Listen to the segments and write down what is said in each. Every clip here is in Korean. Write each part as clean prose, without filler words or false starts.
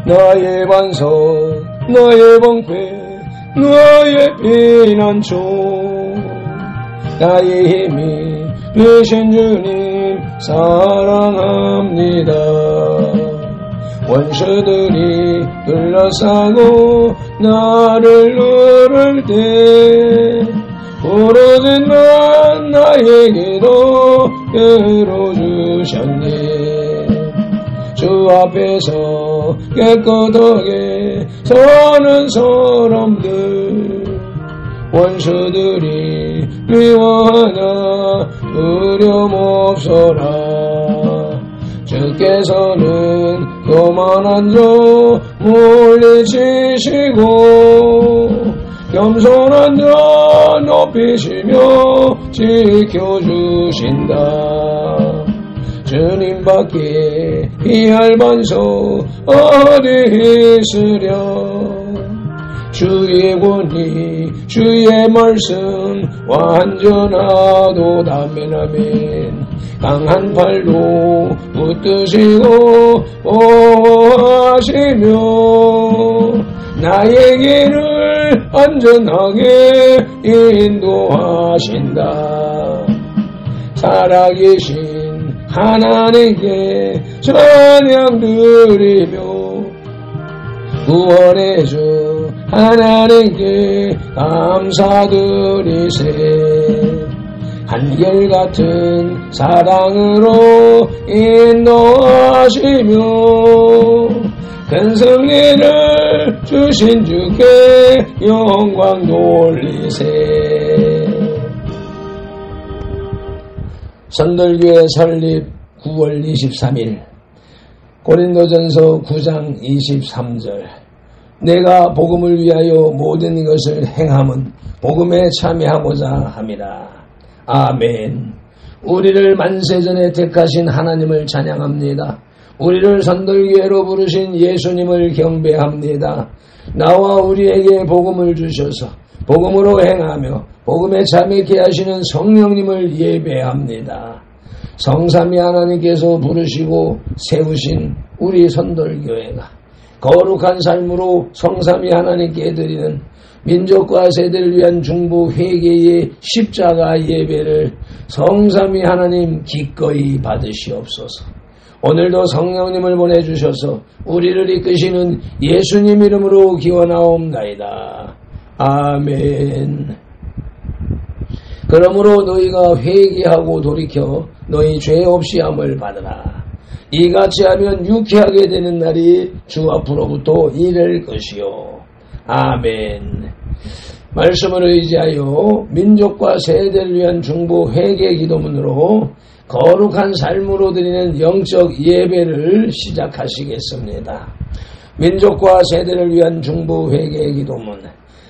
나의 반석, 나의 방패, 나의 피난처, 나의 힘이 되신 주님 사랑합니다. 원수들이 둘러싸고 나를 누를 때 부러진 나에게도 열어주셨네. 주 앞에서 깨끗하게 서는 사람들, 원수들이 미워하나 두려움 없어라. 주께서는 교만한 자 물리치시고 겸손한 자 높이시며 지켜주신다. 주님밖에 피할 반석 어디 있으랴. 주의 권위 주의 말씀 완전하도다. 아멘 아멘. 강한 팔로 붙드시고 보호하시며 나의 길을 안전하게 인도하신다. 살아계신 하나님께 찬양 드리며 구원의 주 하나님께 감사드리세. 한결같은 사랑으로 인도하시며 큰 승리를 주신 주께 영광 돌리세. 선덜교회 설립 9월 23일 고린도전서 9장 23절. 내가 복음을 위하여 모든 것을 행함은 복음에 참여하고자 함이라. 아멘. 우리를 만세전에 택하신 하나님을 찬양합니다. 우리를 선덜교회로 부르신 예수님을 경배합니다. 나와 우리에게 복음을 주셔서 복음으로 행하며 복음에 참여케 하시는 성령님을 예배합니다. 성삼위 하나님께서 부르시고 세우신 우리 선덜교회가 거룩한 삶으로 성삼위 하나님께 드리는 민족과 세대를 위한 중보 회개의 십자가 예배를 성삼위 하나님 기꺼이 받으시옵소서. 오늘도 성령님을 보내주셔서 우리를 이끄시는 예수님 이름으로 기원하옵나이다. 아멘. 그러므로 너희가 회개하고 돌이켜 너희 죄 없이 함을 받으라. 이같이 하면 유쾌하게 되는 날이 주 앞으로부터 이를 것이요. 아멘. 말씀을 의지하여 민족과 세대를 위한 중보 회개 기도문으로 거룩한 삶으로 드리는 영적 예배를 시작하시겠습니다. 민족과 세대를 위한 중보 회개 기도문.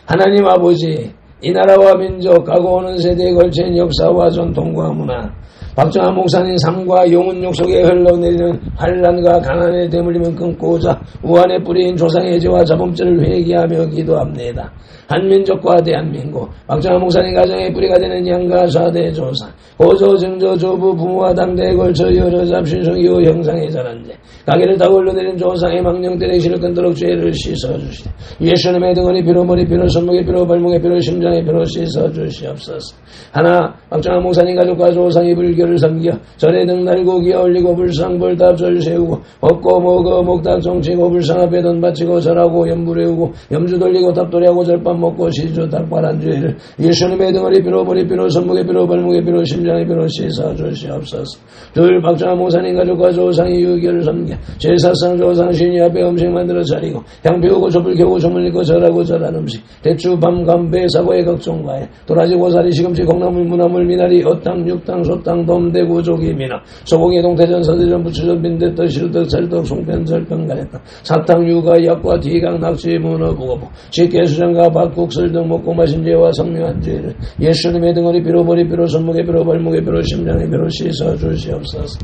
하나님 아버지, 이 나라와 민족, 가고 오는 세대에 걸친 역사와 전통과 문화, 박정환 목사님 삶과 영혼욕 속에 흘러내리는 환란과 가난의 대물림을 끊고자 우한에 뿌린 조상의 죄와 자범죄를 회개하며 기도합니다. 한민족과 대한민국, 박정환 목사님 가정의 뿌리가 되는 양가 4대 조상, 고조, 증조, 조부, 부모와 당대에 걸쳐 여러 잡신성 이후 형상의 자란 죄, 가게를 타고 흘러내린 조상의 망령들의 실을 끊도록 죄를 씻어주시되 예수님의 등허리 피로, 머리 피로, 손목의 피로, 발목의 피로, 심장의 피로 씻어주시옵소서. 하나, 박정환 목사님 가족과 조상의 불교를 섬겨 절에 등 날고 기어 올리고 불상 벌답절 세우고 먹고 먹어 목탁 정치고 불상 앞에 돈 바치고 절하고 염불 외우고 염주 돌리고 답돌이하고 절밥 먹고 시주 닭발한 죄를 예수님의 등허리 피로, 머리 피로, 손목의 피로, 발목의 피로, 심장의 피로 씻어주시옵소서. 둘, 박정환 목사님 가족과 조상의 유교를 섬겨 제사상 조상 신이 앞에 음식 만들어 차리고 향 피우고 촛불 켜고 조물 읽고 절하고 절한 음식 대추, 밤, 감배, 사과의 각종 과일 도라지, 고사리, 시금치, 콩나물, 무나물, 미나리, 어탕, 육탕, 소탕, 돔대구, 조기, 미나, 소고기, 동태전, 서대전, 부추전, 빈대떡, 실떡, 찰떡, 송편, 절편, 가래떡, 사탕, 유가, 약과, 뒤강, 낙지, 문어, 북어부, 식혜, 수정과 밥국, 설등 먹고 마신 죄와 성묘한 죄를 예수님의 등허리 피로, 머리 피로, 손목의 피로, 발목의 피로, 심장의 피로 씻어주시옵소서.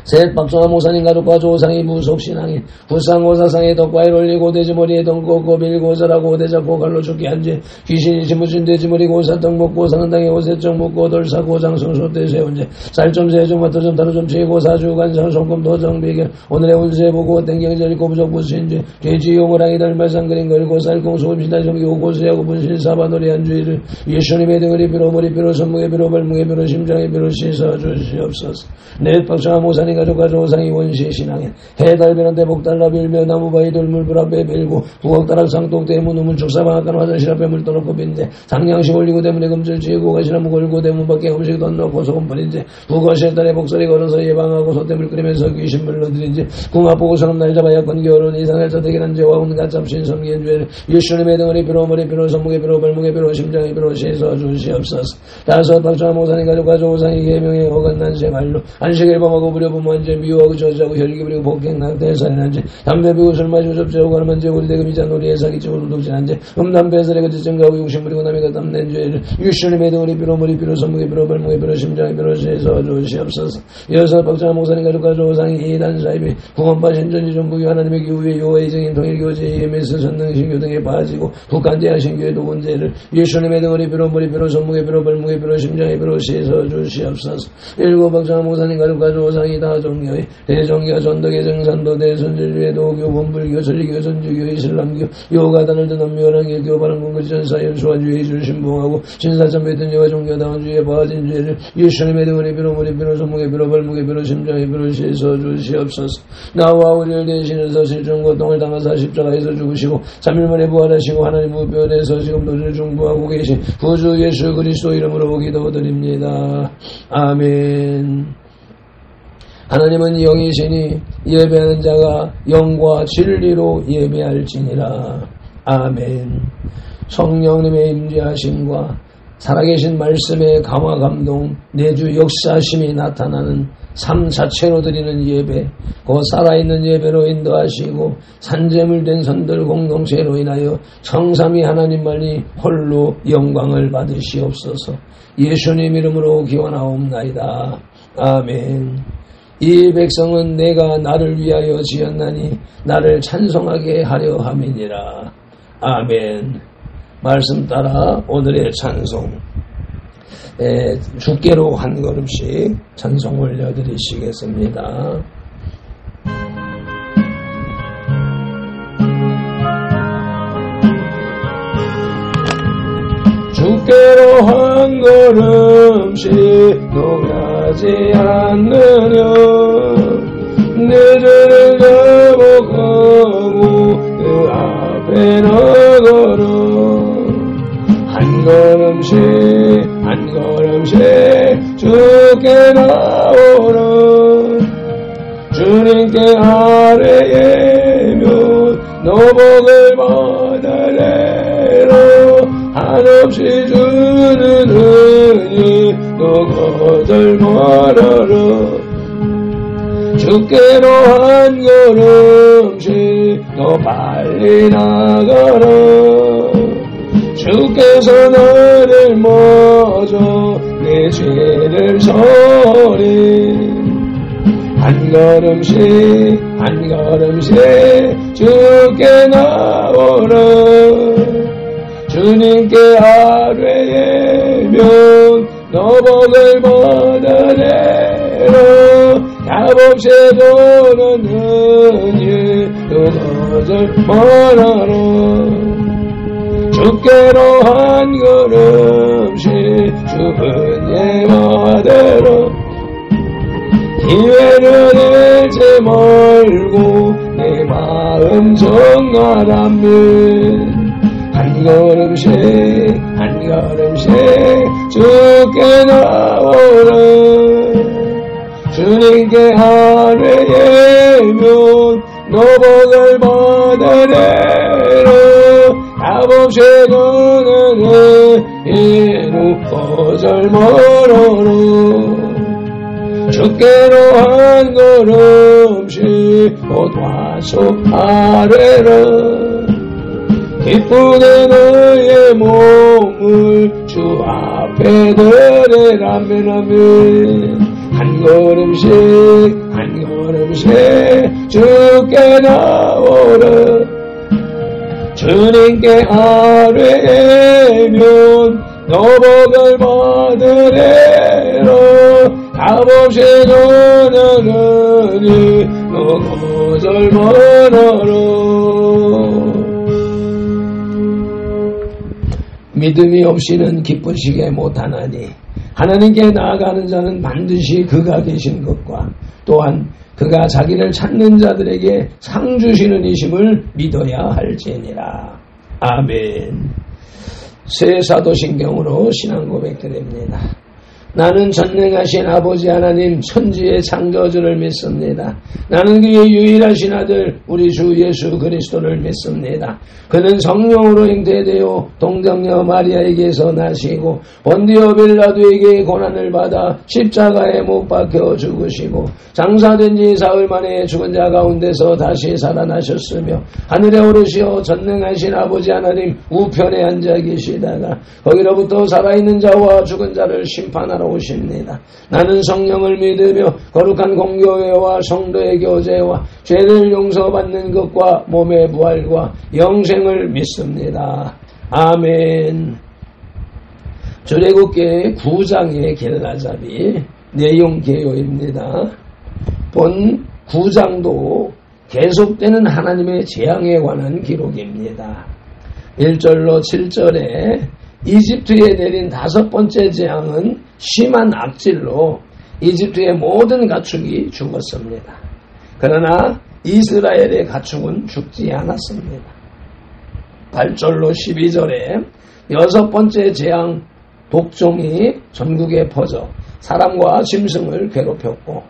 셋 박정아 목사님 가족과 조상이 무속신앙인 부상고사상에 덕과일 올리고 돼지머리에 덩고 빌고 절하고 대잡고 갈로 죽게 한지 귀신이 지무진 돼지머리 고사떡 먹고 상당히 오세정 먹고 돌사고 장성소대 세운제 쌀좀 세좀 마토좀 다루좀 치고 사주간상 손금 도정 비결 오늘의 운세 보고 땡경절 고부적 부신지 돼지용어랑이 달말상 그린 걸고 쌀공소금시다 정교 고수하고 분신사바놀이 한주의를 예수님의 등을이 비로 머리비로 선무의 비로 발무의 비로 심장의 비로 씻어주시옵소서. 넷 박정아 모사님 가족과 조상이 원시신앙인 해달변한 대복달라 빌며 나무바위 돌물불 앞에 빌고 부엌다락 상독 대문 우물 축사방앗간 화장실 앞에 물 떠놓고 빈대 상냥시 올리고 대문에 금줄 지고 가시나무 걸고 대문 밖에 음식 던놓고 소금 버린지 부거실 딸에 복소리 걸어서 예방하고 소떼물 끓이면서 귀신 불러들인지 궁합 보고 사람 날 잡아야 건겨오른 이상할 자택이란 죄와 온갖 잡신 섬기는 죄를 예수님의 등을이 비로 머리비로 손목에 비로 발목에 비로 심장에 비로 씻어주시옵소서. 다섯 박정아 모사님 가족과 조상이 계명에 어긋난 생활로 안식일 범하고 부려보면 한죄 미워하고 저주하고 혈기 부리고 폭행 낙태 살인한 죄 담배 피우고 술 마시고 접대하고 가늠한 죄 우리 대금이자 놀이에 사기치고 도둑질한 죄 음담배 살에 증가하고 욕심 부리고 남의 것 땀낸 죄를 예수님의 등을이 비로 머리비로 손목에 비로 발목에 비로 심장에 비로 씻어주시옵소서. 여섯 박정아 목사님 가족과 조상이 이단 사입이 구원파 신전지 전부교 하나님의 교회 요하의 증인 통일교제 EMS 전능신교 등에 빠지고 북한대한 신교의 도군제를 예수님의 등을이 비로 머리비로 손목에 비로 발목에 비로 심장에 비로 씻어주시옵소서. 일곱 박정아 목사님 가족과 조상이 다 종교의 대종교 전덕의 정산도 대선진주의 도교 원불교 설리교 선주교 이슬람교 요가단을 드는 묘랑 일교 바람공글 전사연 수화주의 줄신봉하고 신사참배 등여와 종교당원주의 바진 죄를 예수님의 등을이 비로 머리비로 손목에 비로 발목에 비로 심장에 비로 씻어주시옵소서. 나와 우리를 대신해서 실종고통을 당하사 십자가에서 죽으시고 3일 만에 부활하시고 하나님 우편에서 지금도 우리를 중보하고 계신 구주 예수 그리스도 이름으로 기도드립니다. 아멘. 하나님은 영이시니 예배하는 자가 영과 진리로 예배할지니라. 아멘. 성령님의 임재하심과 살아계신 말씀의 강화 감동 내주 역사심이 나타나는 삶 자체로 드리는 예배, 그 살아있는 예배로 인도하시고 산재물된 선들 공동체로 인하여 성삼위 하나님만이 홀로 영광을 받으시옵소서. 예수님 이름으로 기원하옵나이다. 아멘. 이 백성은 내가 나를 위하여 지었나니 나를 찬송하게 하려 함이니라. 아멘. 말씀 따라 오늘의 찬송 주께로 한 걸음씩 찬송 올려드리시겠습니다. 주께로 한 걸음씩 노하지 않느냐 내 죄를 자복하고 그 앞에 나가라 한 걸음씩 주께 나오라 주님께 아뢰이면 노복을 받아내라 한없이 주는 은혜 너 거절 말아라 주께로 한 걸음씩 너 빨리 나가라 주께서 나를 모셔 내 죄를 서리 한 걸음씩 주께 나오라 주님께 아뢰이면 너복을 받아내라 값없이 도는 은혜 또 거절 말아라 주께로 한 걸음씩 주 은혜 받으라 기회를 잃지 말고 내 마음 정하라면 한 걸음씩 주께 나오라 주님께 아뢰이면 노복을 받아내라 값없이 주는 은혜로 거절 말아라 주께로 한 걸음씩 곧 와서 아뢰라 기쁘게 너의 몸을 주 앞에 드리라면 한 걸음씩 한 걸음씩 주께 나오라. 주님께 아뢰면 너복을 받으래라. 값없이 전하느니 너 거절 말아라. 믿음이 없이는 기쁘시게 못하나니 하나님께 나아가는 자는 반드시 그가 계신 것과 또한 그가 자기를 찾는 자들에게 상 주시는 이심을 믿어야 할지니라. 아멘. 새 사도신경으로 신앙 고백드립니다. 나는 전능하신 아버지 하나님 천지의 창조주를 믿습니다. 나는 그의 유일하신 아들 우리 주 예수 그리스도를 믿습니다. 그는 성령으로 잉태되어 동정녀 마리아에게서 나시고 본디오 빌라도에게 고난을 받아 십자가에 못 박혀 죽으시고 장사된 지 사흘 만에 죽은 자 가운데서 다시 살아나셨으며 하늘에 오르시어 전능하신 아버지 하나님 우편에 앉아 계시다가 거기로부터 살아있는 자와 죽은 자를 심판하러 오십니다. 나는 성령을 믿으며 거룩한 공교회와 성도의 교제와 죄를 용서받는 것과 몸의 부활과 영생을 믿습니다. 아멘. 출애굽기 9장의 길라잡이 내용 개요입니다. 본 9장도 계속되는 하나님의 재앙에 관한 기록입니다. 1절로 7절에 이집트에 내린 5번째 재앙은 심한 악질로 이집트의 모든 가축이 죽었습니다. 그러나 이스라엘의 가축은 죽지 않았습니다. 8절로 12절에 6번째 재앙 독종이 전국에 퍼져 사람과 짐승을 괴롭혔고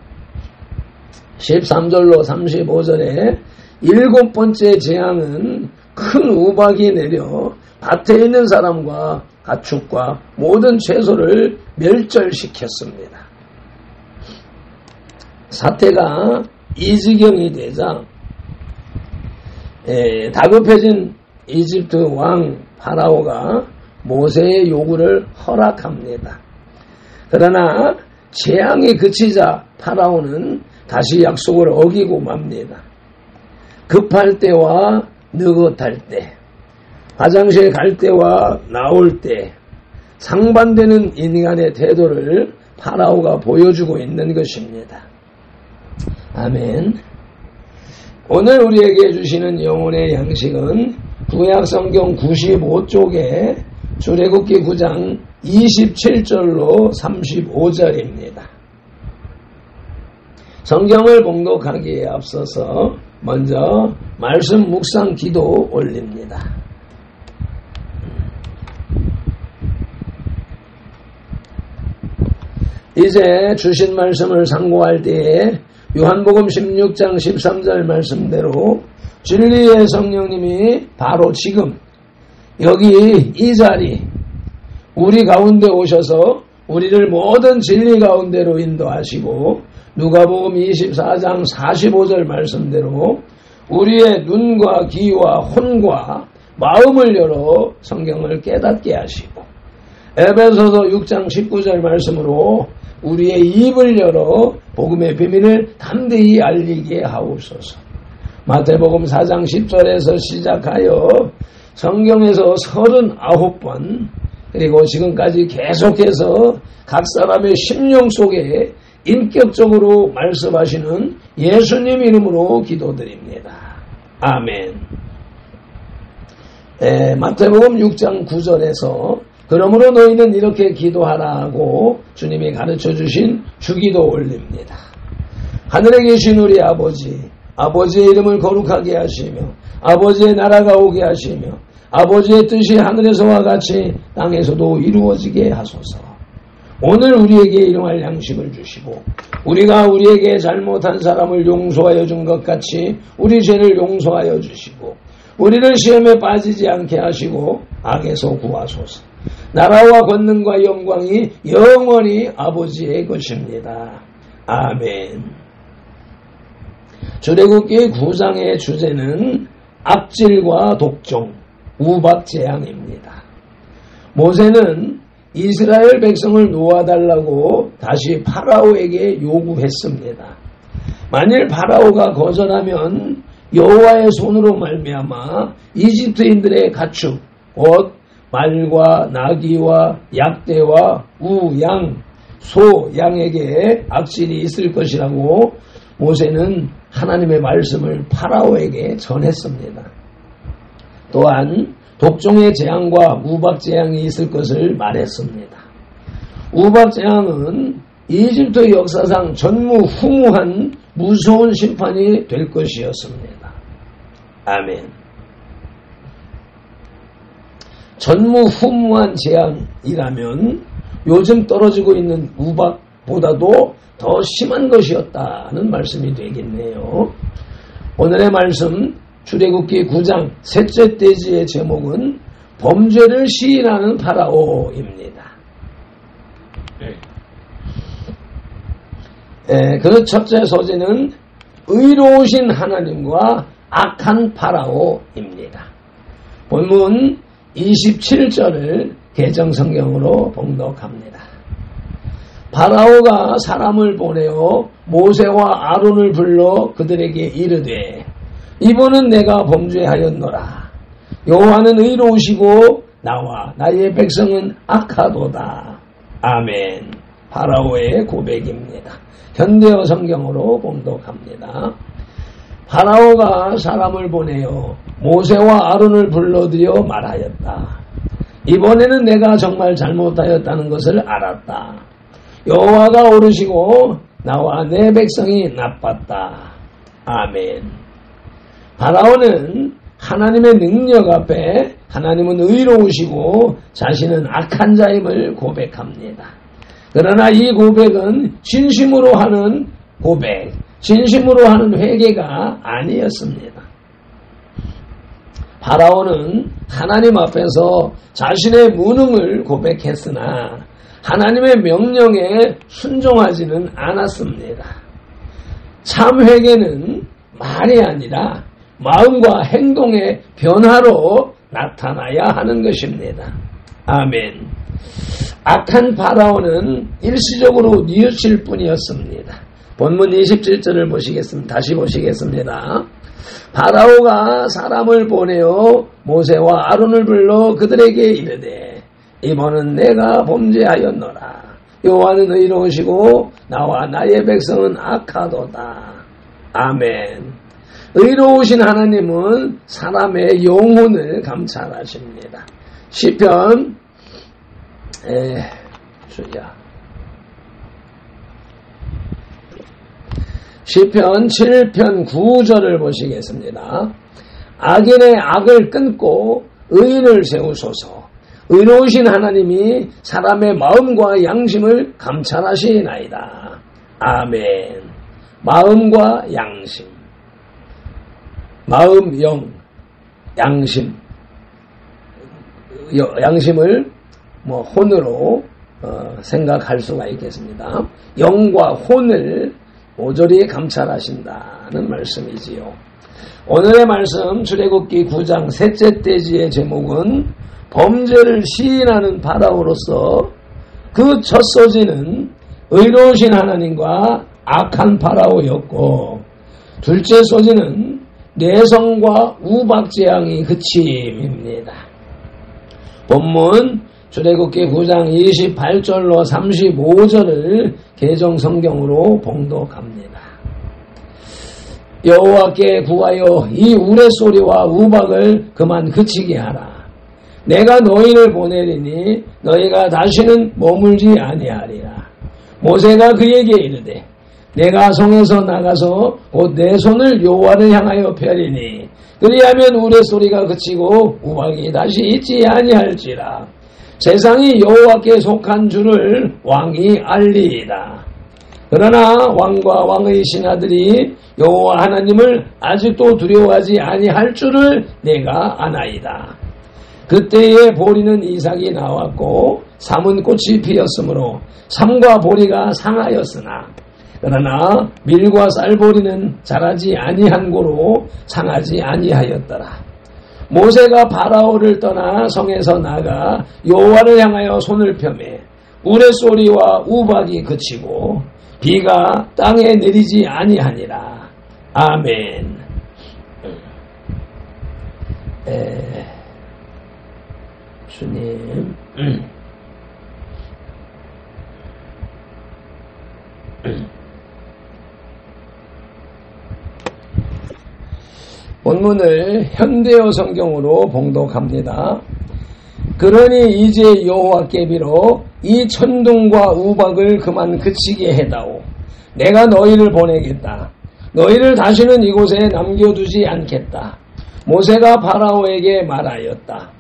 13절로 35절에 7번째 재앙은 큰 우박이 내려 밭에 있는 사람과 가축과 모든 채소를 멸절시켰습니다. 사태가 이 지경이 되자 다급해진 이집트 왕 파라오가 모세의 요구를 허락합니다. 그러나 재앙이 그치자 파라오는 다시 약속을 어기고 맙니다. 급할 때와 느긋할 때, 화장실 갈 때와 나올 때 상반되는 인간의 태도를 파라오가 보여주고 있는 것입니다. 아멘. 오늘 우리에게 주시는 영혼의 양식은 구약성경 95쪽에 출애굽기 9장 27절로 35절입니다. 성경을 봉독하기에 앞서서 먼저 말씀 묵상 기도 올립니다. 이제 주신 말씀을 상고할 때에 요한복음 16장 13절 말씀대로 진리의 성령님이 바로 지금 여기 이 자리 우리 가운데 오셔서 우리를 모든 진리 가운데로 인도하시고 누가복음 24장 45절 말씀대로 우리의 눈과 귀와 혼과 마음을 열어 성경을 깨닫게 하시고 에베소서 6장 19절 말씀으로 우리의 입을 열어 복음의 비밀을 담대히 알리게 하옵소서. 마태복음 4장 10절에서 시작하여 성경에서 39번 그리고 지금까지 계속해서 각 사람의 심령 속에 인격적으로 말씀하시는 예수님 이름으로 기도드립니다. 아멘. 마태복음 6장 9절에서 그러므로 너희는 이렇게 기도하라고 주님이 가르쳐 주신 주기도 올립니다. 하늘에 계신 우리 아버지, 아버지의 이름을 거룩하게 하시며 아버지의 나라가 오게 하시며 아버지의 뜻이 하늘에서와 같이 땅에서도 이루어지게 하소서. 오늘 우리에게 일용할 양식을 주시고 우리가 우리에게 잘못한 사람을 용서하여 준 것 같이 우리 죄를 용서하여 주시고 우리를 시험에 빠지지 않게 하시고 악에서 구하소서. 나라와 권능과 영광이 영원히 아버지의 것입니다. 아멘. 출애굽기 9장의 주제는 악질과 독종, 우박재앙입니다. 모세는 이스라엘 백성을 놓아달라고 다시 파라오에게 요구했습니다. 만일 파라오가 거절하면 여호와의 손으로 말미암아 이집트인들의 가축 곧 말과 나귀와 약대와 우, 양, 소, 양에게 악질이 있을 것이라고 모세는 하나님의 말씀을 파라오에게 전했습니다. 또한 독종의 재앙과 우박 재앙이 있을 것을 말했습니다. 우박 재앙은 이집트 역사상 전무후무한 무서운 심판이 될 것이었습니다. 아멘. 전무후무한 재앙이라면 요즘 떨어지고 있는 우박보다도 더 심한 것이었다는 말씀이 되겠네요. 오늘의 말씀 출애굽기 9장 셋째 돼지의 제목은 범죄를 시인하는 파라오입니다. 그 첫째 소재는 의로우신 하나님과 악한 파라오입니다. 본문 27절을 개정성경으로 봉독합니다. 파라오가 사람을 보내어 모세와 아론을 불러 그들에게 이르되 이번은 내가 범죄하였노라. 여호와는 의로우시고 나와 나의 백성은 악하도다. 아멘. 파라오의 고백입니다. 현대어 성경으로 봉독합니다. 파라오가 사람을 보내어 모세와 아론을 불러들여 말하였다. 이번에는 내가 정말 잘못하였다는 것을 알았다. 여호와가 오르시고 나와 내 백성이 나빴다. 아멘. 파라오는 하나님의 능력 앞에 하나님은 의로우시고 자신은 악한 자임을 고백합니다. 그러나 이 고백은 진심으로 하는 고백, 진심으로 하는 회개가 아니었습니다. 파라오는 하나님 앞에서 자신의 무능을 고백했으나 하나님의 명령에 순종하지는 않았습니다. 참 회개는 말이 아니라 마음과 행동의 변화로 나타나야 하는 것입니다. 아멘. 악한 파라오는 일시적으로 뉘우칠 뿐이었습니다. 본문 27절을 보시겠습니다. 다시 보시겠습니다. 파라오가 사람을 보내어 모세와 아론을 불러 그들에게 이르되 이번은 내가 범죄하였노라. 여호와는 의로우시고 나와 나의 백성은 악하도다. 아멘. 의로우신 하나님은 사람의 영혼을 감찰하십니다. 시편 시편 7편 9절을 보시겠습니다. 악인의 악을 끊고 의인을 세우소서. 의로우신 하나님이 사람의 마음과 양심을 감찰하시나이다. 아멘. 마음과 양심. 마음, 영, 양심. 양심을 혼으로 생각할 수가 있겠습니다. 영과 혼을 모조리 감찰하신다는 말씀이지요. 오늘의 말씀 출애굽기 9장 셋째 돼지의 제목은 범죄를 시인하는 파라오로서 그 첫 소지는 의로우신 하나님과 악한 파라오였고 둘째 소지는 내성과 우박재앙이 그침입니다. 본문 출애굽기 9장 28절로 35절을 개정성경으로 봉독합니다. 여호와께 구하여 이 우레소리와 우박을 그만 그치게 하라. 내가 너희를 보내리니 너희가 다시는 머물지 아니하리라. 모세가 그에게 이르되 내가 성에서 나가서 곧 내 손을 여호와를 향하여 펴리니 그리하면 우레소리가 그치고 우박이 다시 있지 아니할지라. 세상이 여호와께 속한 줄을 왕이 알리이다. 그러나 왕과 왕의 신하들이 여호와 하나님을 아직도 두려워하지 아니할 줄을 내가 아나이다. 그때에 보리는 이삭이 나왔고 삼은 꽃이 피었으므로 삼과 보리가 상하였으나 그러나 밀과 쌀보리는 자라지 아니한 고로 상하지 아니하였더라. 모세가 바라오를 떠나 성에서 나가 여호와를 향하여 손을 펴매 우레소리와 우박이 그치고 비가 땅에 내리지 아니하니라. 아멘. 주님. 본문을 현대어 성경으로 봉독합니다. 그러니 이제 여호와께 빌어 이 천둥과 우박을 그만 그치게 해다오. 내가 너희를 보내겠다. 너희를 다시는 이곳에 남겨두지 않겠다. 모세가 바라오에게 말하였다.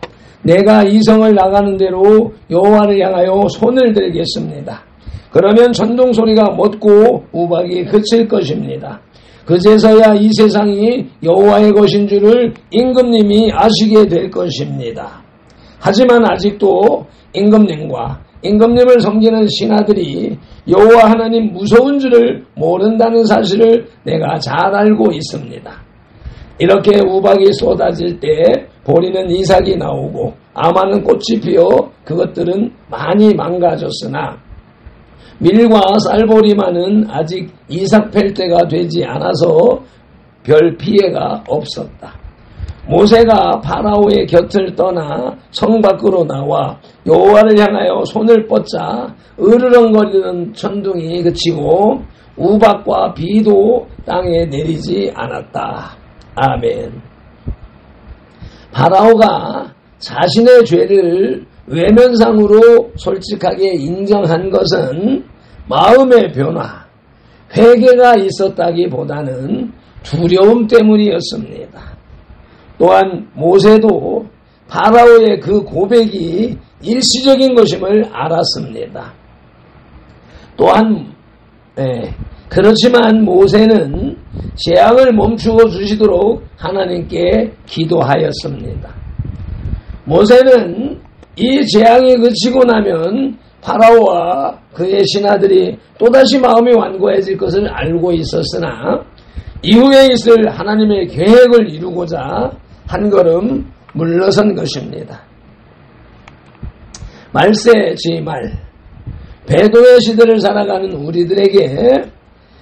내가 이 성을 나가는 대로 여호와를 향하여 손을 들겠습니다. 그러면 천둥 소리가 멎고 우박이 그칠 것입니다. 그제서야 이 세상이 여호와의 것인 줄을 임금님이 아시게 될 것입니다. 하지만 아직도 임금님과 임금님을 섬기는 신하들이 여호와 하나님 무서운 줄을 모른다는 사실을 내가 잘 알고 있습니다. 이렇게 우박이 쏟아질 때 보리는 이삭이 나오고 아마는 꽃이 피어 그것들은 많이 망가졌으나 밀과 쌀보리만은 아직 이삭 팰 때가 되지 않아서 별 피해가 없었다. 모세가 파라오의 곁을 떠나 성 밖으로 나와 여호와를 향하여 손을 뻗자 으르렁거리는 천둥이 그치고 우박과 비도 땅에 내리지 않았다. 아멘. 파라오가 자신의 죄를 외면상으로 솔직하게 인정한 것은 마음의 변화, 회개가 있었다기보다는 두려움 때문이었습니다. 또한 모세도 파라오의 그 고백이 일시적인 것임을 알았습니다. 또한 그렇지만 모세는 재앙을 멈추어 주시도록 하나님께 기도하였습니다. 모세는 이 재앙이 그치고 나면 파라오와 그의 신하들이 또다시 마음이 완고해질 것을 알고 있었으나 이후에 있을 하나님의 계획을 이루고자 한 걸음 물러선 것입니다. 말세지말, 배도의 시대를 살아가는 우리들에게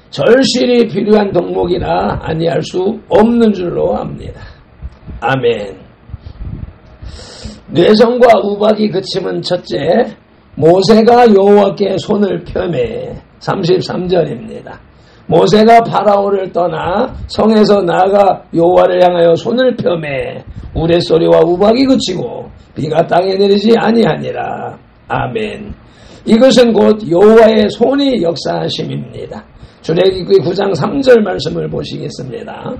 절실히 필요한 덕목이라 아니할 수 없는 줄로 압니다. 아멘. 뇌성과 우박이 그침은 첫째, 모세가 여호와께 손을 펴매 33절입니다. 모세가 파라오를 떠나 성에서 나아가 여호와를 향하여 손을 펴매 우레소리와 우박이 그치고 비가 땅에 내리지 아니하니라. 아멘. 이것은 곧 여호와의 손이 역사하심입니다. 출애굽기 9장 3절 말씀을 보시겠습니다.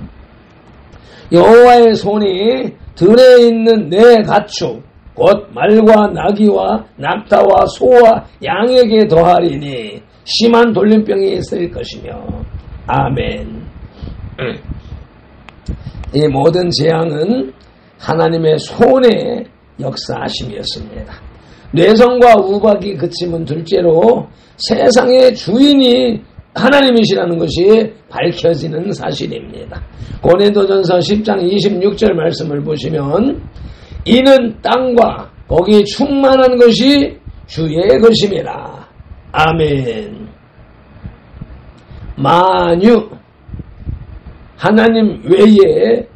여호와의 손이 들에 있는 내 가축 곧 말과 나귀와 낙타와 소와 양에게 더하리니 심한 돌림병이 있을 것이며. 아멘. 이 모든 재앙은 하나님의 손의 역사하심이었습니다. 뇌성과 우박이 그치면 둘째로 세상의 주인이 하나님이시라는 것이 밝혀지는 사실입니다. 고린도전서 10장 26절 말씀을 보시면 이는 땅과 거기 충만한 것이 주의 것임이라. 아멘. 만유, 하나님 외에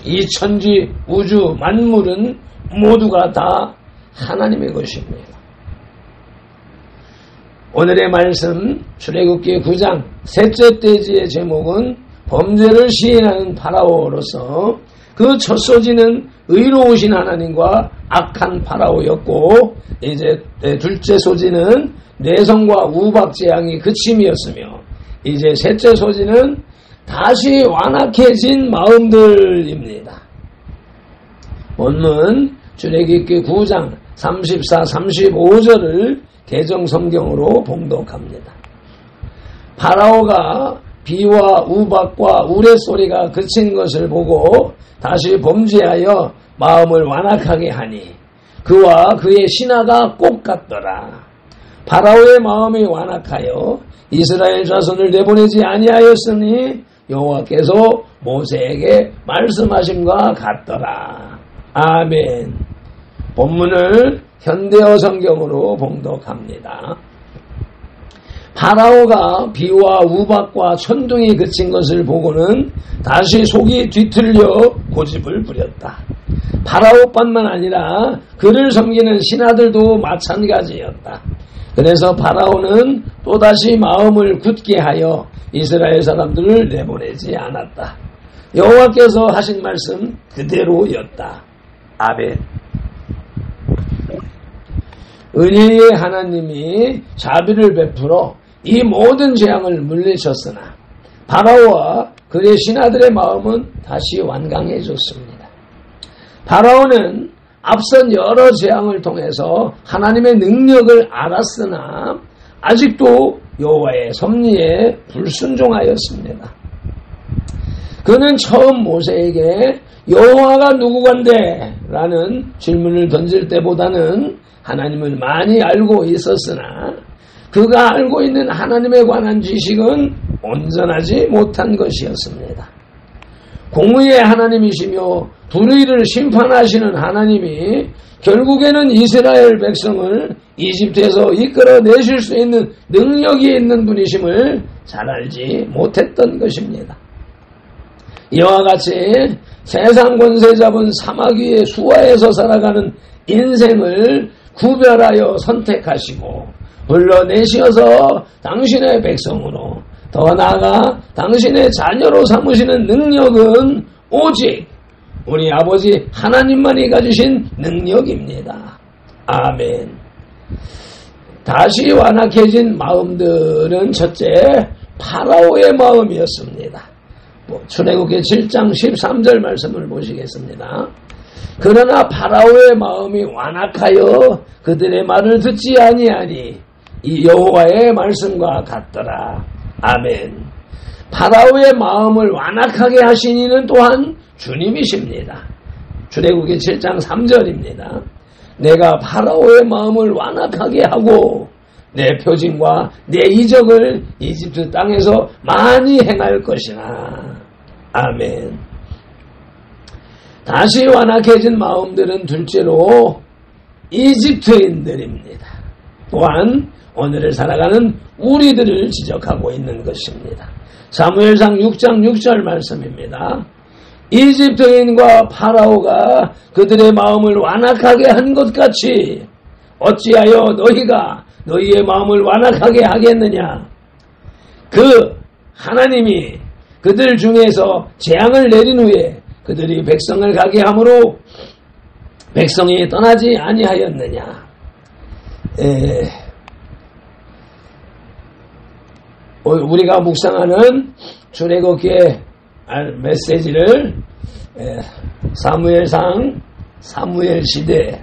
이 천지 우주 만물은 모두가 다 하나님의 것입니다. 오늘의 말씀 출애굽기 9장 셋째 떼지의 제목은 범죄를 시인하는 파라오로서 그 첫 소지는 의로우신 하나님과 악한 파라오였고 이제 둘째 소지는 내성과 우박 재앙이 그침이었으며 이제 셋째 소지는 다시 완악해진 마음들입니다. 본문 출애굽기 9장 34, 35절을 개정성경으로 봉독합니다. 파라오가 비와 우박과 우레소리가 그친 것을 보고 다시 범죄하여 마음을 완악하게 하니 그와 그의 신하가 꼭 같더라. 파라오의 마음이 완악하여 이스라엘 자손을 내보내지 아니하였으니 여호와께서 모세에게 말씀하심과 같더라. 아멘. 본문을 현대어 성경으로 봉독합니다. 파라오가 비와 우박과 천둥이 그친 것을 보고는 다시 속이 뒤틀려 고집을 부렸다. 파라오뿐만 아니라 그를 섬기는 신하들도 마찬가지였다. 그래서 파라오는 또다시 마음을 굳게 하여 이스라엘 사람들을 내보내지 않았다. 여호와께서 하신 말씀 그대로였다. 아멘. 은혜의 하나님이 자비를 베풀어 이 모든 재앙을 물리쳤으나 파라오와 그의 신하들의 마음은 다시 완강해졌습니다. 파라오는 앞선 여러 재앙을 통해서 하나님의 능력을 알았으나 아직도 여호와의 섭리에 불순종하였습니다. 그는 처음 모세에게 여호와가 누구건데? 라는 질문을 던질 때보다는 하나님을 많이 알고 있었으나 그가 알고 있는 하나님에 관한 지식은 온전하지 못한 것이었습니다. 공의의 하나님이시며 불의를 심판하시는 하나님이 결국에는 이스라엘 백성을 이집트에서 이끌어내실 수 있는 능력이 있는 분이심을 잘 알지 못했던 것입니다. 이와 같이 세상 권세 잡은 사막 위의 수하에서 살아가는 인생을 구별하여 선택하시고 불러내시어서 당신의 백성으로 더 나아가 당신의 자녀로 삼으시는 능력은 오직 우리 아버지 하나님만이 가지신 능력입니다. 아멘. 다시 완악해진 마음들은 첫째 파라오의 마음이었습니다. 출애굽기 7장 13절 말씀을 보시겠습니다. 그러나 파라오의 마음이 완악하여 그들의 말을 듣지 아니하니 이 여호와의 말씀과 같더라. 아멘. 파라오의 마음을 완악하게 하신 이는 또한 주님이십니다. 출애굽기 7장 3절입니다. 내가 파라오의 마음을 완악하게 하고 내 표징과 내 이적을 이집트 땅에서 많이 행할 것이나. 아멘. 다시 완악해진 마음들은 둘째로 이집트인들입니다. 또한 오늘을 살아가는 우리들을 지적하고 있는 것입니다. 사무엘상 6장 6절 말씀입니다. 이집트인과 파라오가 그들의 마음을 완악하게 한 것 같이 어찌하여 너희가 너희의 마음을 완악하게 하겠느냐. 그 하나님이 그들 중에서 재앙을 내린 후에 그들이 백성을 가게 함으로 백성이 떠나지 아니하였느냐. 우리가 묵상하는 출애굽기의 메시지를 사무엘상, 사무엘 시대,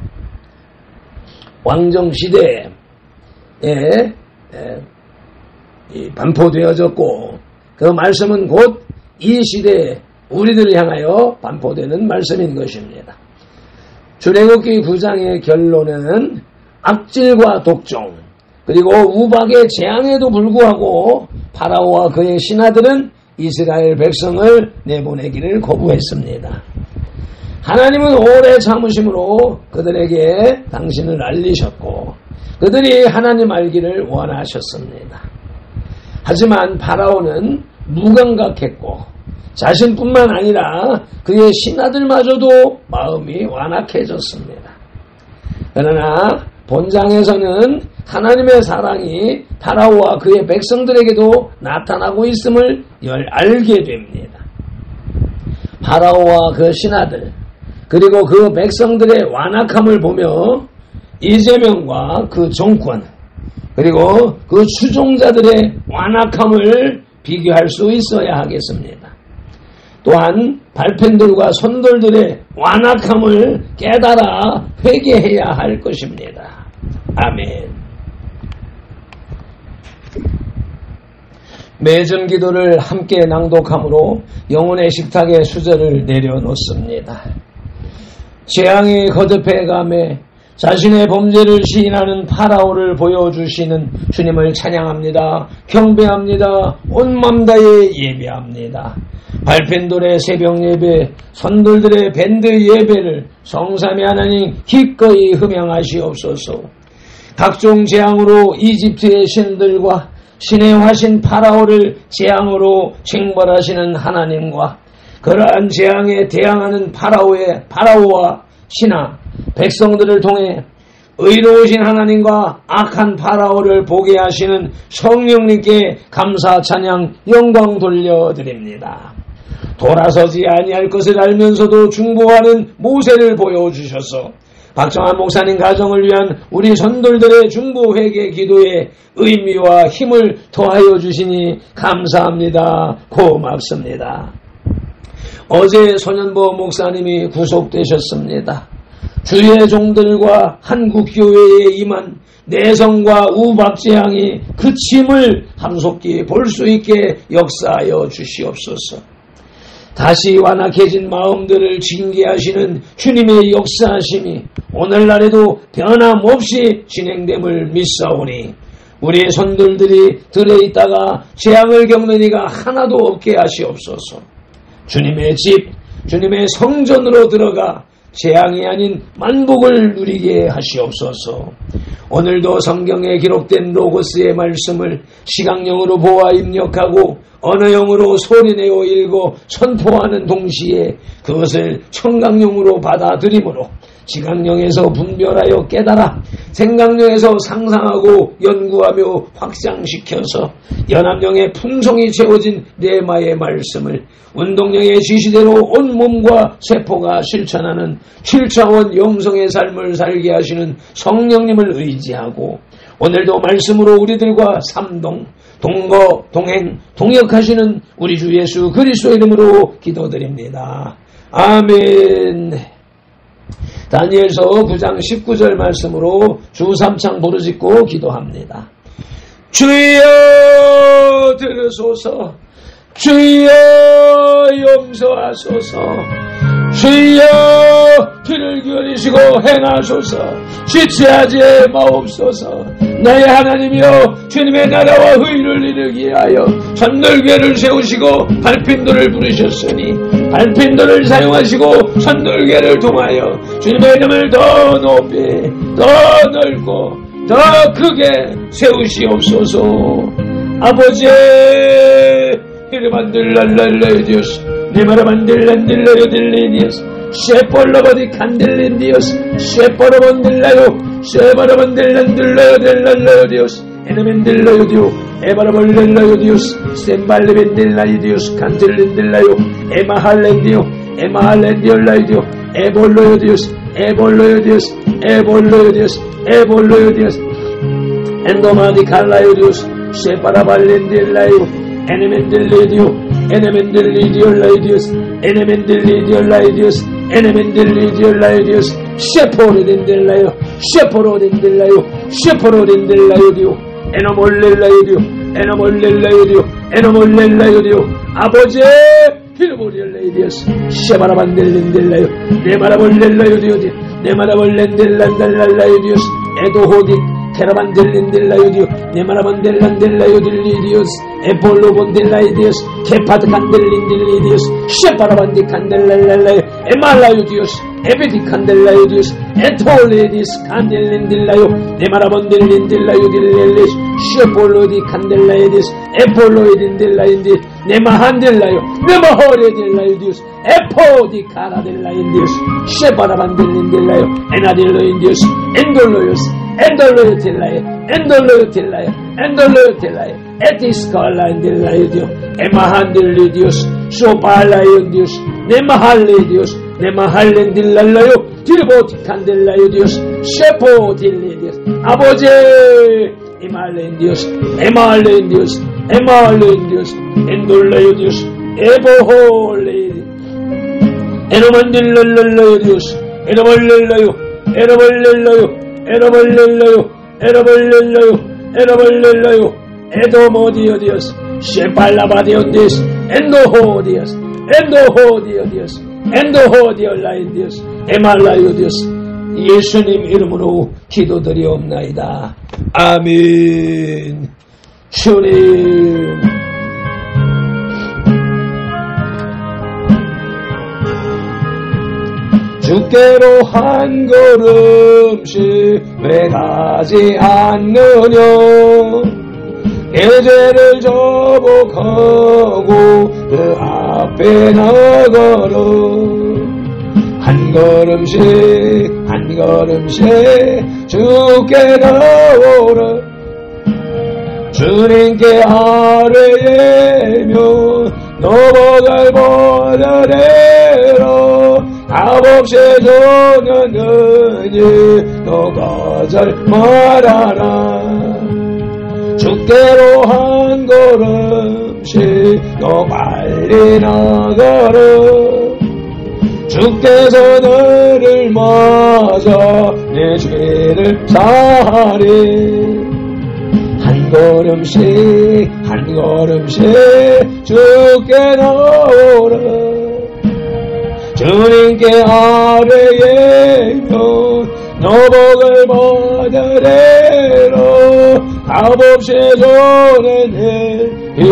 왕정 시대에 반포되어졌고 그 말씀은 곧 이 시대에 우리들을 향하여 반포되는 말씀인 것입니다. 출애굽기 9장의 결론은 악질과 독종 그리고 우박의 재앙에도 불구하고 파라오와 그의 신하들은 이스라엘 백성을 내보내기를 거부했습니다. 하나님은 오래 참으심으로 그들에게 당신을 알리셨고 그들이 하나님 알기를 원하셨습니다. 하지만 파라오는 무감각했고 자신뿐만 아니라 그의 신하들마저도 마음이 완악해졌습니다. 그러나 본장에서는 하나님의 사랑이 파라오와 그의 백성들에게도 나타나고 있음을 알게 됩니다. 파라오와 그 신하들 그리고 그 백성들의 완악함을 보며 이재명과 그 정권 그리고 그 추종자들의 완악함을 비교할 수 있어야 하겠습니다. 또한 발펜들과 선돌들의 완악함을 깨달아 회개해야 할 것입니다. 아멘. 매점 기도를 함께 낭독함으로 영혼의 식탁에 수저를 내려놓습니다. 재앙이 거듭해가매 자신의 범죄를 시인하는 파라오를 보여주시는 주님을 찬양합니다. 경배합니다. 온 맘 다해 예배합니다. 발펜돌의 새벽 예배, 선돌들의 밴드 예배를 성삼위 하나님 기꺼이 흠양하시옵소서. 각종 재앙으로 이집트의 신들과 신의 화신 파라오를 재앙으로 징벌하시는 하나님과 그러한 재앙에 대항하는 파라오와 신하 백성들을 통해 의로우신 하나님과 악한 파라오를 보게 하시는 성령님께 감사 찬양 영광 돌려드립니다. 돌아서지 아니할 것을 알면서도 중보하는 모세를 보여주셔서 박정환 목사님 가정을 위한 우리 선돌들의 중보 회개 기도에 의미와 힘을 더하여 주시니 감사합니다. 고맙습니다. 어제 손현보 목사님이 구속되셨습니다. 주의 종들과 한국교회에 임한 내성과 우박재앙이 그침을 함속기 볼 수 있게 역사하여 주시옵소서. 다시 완악해진 마음들을 징계하시는 주님의 역사하심이 오늘날에도 변함없이 진행됨을 믿사오니 우리의 손들들이 들에 있다가 재앙을 겪는 이가 하나도 없게 하시옵소서. 주님의 집, 주님의 성전으로 들어가 재앙이 아닌 만복을 누리게 하시옵소서. 오늘도 성경에 기록된 로고스의 말씀을 시각령으로 보아 입력하고 언어용으로 소리내어 읽어 선포하는 동시에 그것을 청각용으로 받아들이므로 지각령에서 분별하여 깨달아 생각령에서 상상하고 연구하며 확장시켜서 연합령의 풍성이 채워진 레마의 말씀을 운동령의 지시대로 온 몸과 세포가 실천하는 7차원 영성의 삶을 살게 하시는 성령님을 의지하고 오늘도 말씀으로 우리들과 삼동, 동거, 동행, 동역하시는 우리 주 예수 그리스도 이름으로 기도드립니다. 아멘. 다니엘서 9장 19절 말씀으로 주 3창 부르짖고 기도합니다. 주여 들으소서, 주여 용서하소서, 주여 귀를 기울이시고 행하소서, 지체하지 마옵소서. 나의 하나님이여 주님의 나라와 의를 이루기 위하여 선돌궤를 세우시고 발핀돌을 부르셨으니 발핀돌을 사용하시고 선돌궤를 통하여 주님의 이름을 더 높이 더 넓고 더 크게 세우시옵소서. 아버지 이르만들랄랄라요 디오스 네마라만들란들라요 딜리디오스 셰폴로버디 칸딜린디오스 셰포로본들라요 셰바라만들란들라요 딜랄라요 디오스 에네멘들라요 디오 에바라볼렐라요 디오스 셈발레벤들라요 디오스 칸딜린들라요 에마할렌디오 에마할렌디올라요 디오 에볼로요 디오스 에볼로요 디오스 에볼로요 디오스 에볼로요 디오스 엔도마디 칼라요 디오스 셰파라발렌딜라요 에네멘들리디오 에네멘들리디올라이디오스 에네멘들리디올라이디오스 에네멘들리디올라이디오스 셰포로덴델라요 셰포로덴델라요 셰포로덴델라요디오 에노몰렐라요디오 에노몰렐라요디오 에노몰렐라요디오 아버지 히르보리엘라이디오스 셰바라반델렌델라요 네마라볼렐라요디오디 네마라볼렌델란달랄라요디오스 에도호디 테라반델렌델라요디오 네마라반델란델라요딜리디오스 에폴로본델라이디오스 케파드칸델린딜리디오스 셰파라반디 칸델랄랄라요 에말라요디오스 에베디칸델라요디오스 에톨레디스 칸델린딜라요 네마라본델린딜라요딜렐리스 셰폴로디 칸델라이디스 에폴로이딘딜라인디 네마한델라요 네마호레딜라요디오스 에포디 카라델라인디오스 셰파라반델린딜라요 에나딜로인디오스 엔돌로요스 엔돌로요틸라요 엔돌로요틸라요 엔돌로요틸라요 에티스칼라인딜라요디오 에마한딜리디오스 소팔라이온디오스 네마할레디오스 네마할렌딜랄라요 딜보티칸델라요디오스 셰포딜리디오스 아버지 에말렌디오스 에말렌디오스 에말렌디오스 엔돌라요디오스 에보홀레디 에노만딜랄랄라요디오스 에노말렐라요 에노말렐라요 에노말렐라요 에노말렐라요 에노말렐라요 에도모디오디오스 셰팔라바디온디오스 엔도호디오스 엔도호디오디오스 엔도호디올라인디오스 에말라요디오스 예수님 이름으로 기도드리옵나이다. 아멘. 주님, 주께로 한 걸음씩 왜 가지 않느냐. 내 죄를 저복하고 그 앞에 나가라. 한 걸음씩 한 걸음씩 주께 나오라. 주님께 아뢰이며 너보갈 보내라. 값없이 주는 은혜 너 거절 말아라. 주께로 한 걸음씩 너 빨리 나가라. 주께서 너를 맞아 내 죄를 사하리. 한 걸음씩 한 걸음씩 주께 나오라. 주님께 아뢰이며 너복을 받으리라. 값없이 주는 일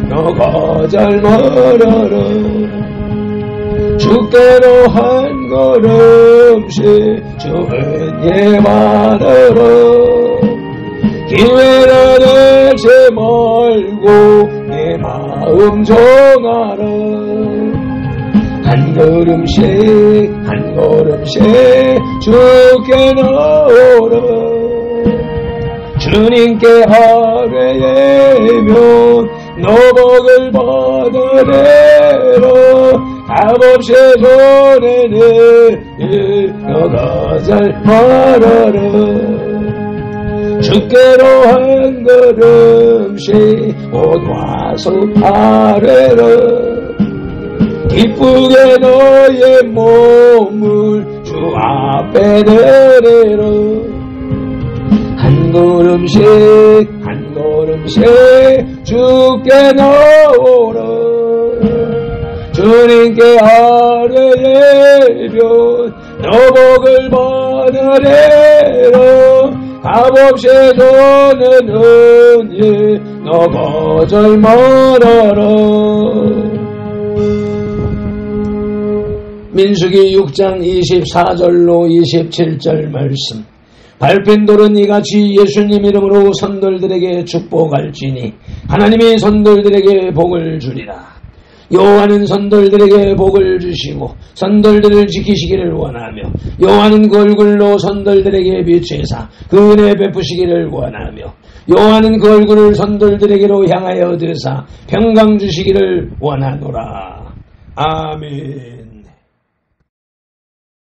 너 거절 말아라. 주께로 한 걸음씩 주 은혜 받으라. 기회를 잃지 말고 내 마음 정하라. 한 걸음씩 한 걸음씩 주께 나오라. 주님께 아뢰이며 너복을 받으리라. 값없이 주는 일 너 거절 말아라. 주께로 한 걸음씩 곧 와서 아뢰라. 기쁘게 너의 몸을 주 앞에 드리라. 한 걸음씩 한 걸음씩 주께 나오라. 주님께 아뢰이며 너복을 받으리라. 값없이 주는 은혜 너 거절 말아라. 민수기 6장 24절로 27절 말씀. 밟힌 돌은 이같이 예수님 이름으로 선돌들에게 축복할지니 하나님이 선돌들에게 복을 주리라. 여호와는 선돌들에게 복을 주시고 선돌들을 지키시기를 원하며 여호와는 그 얼굴로 선돌들에게 비추사 그 은혜 베푸시기를 원하며 여호와는 그 얼굴을 선돌들에게로 향하여 드사 평강 주시기를 원하노라. 아멘.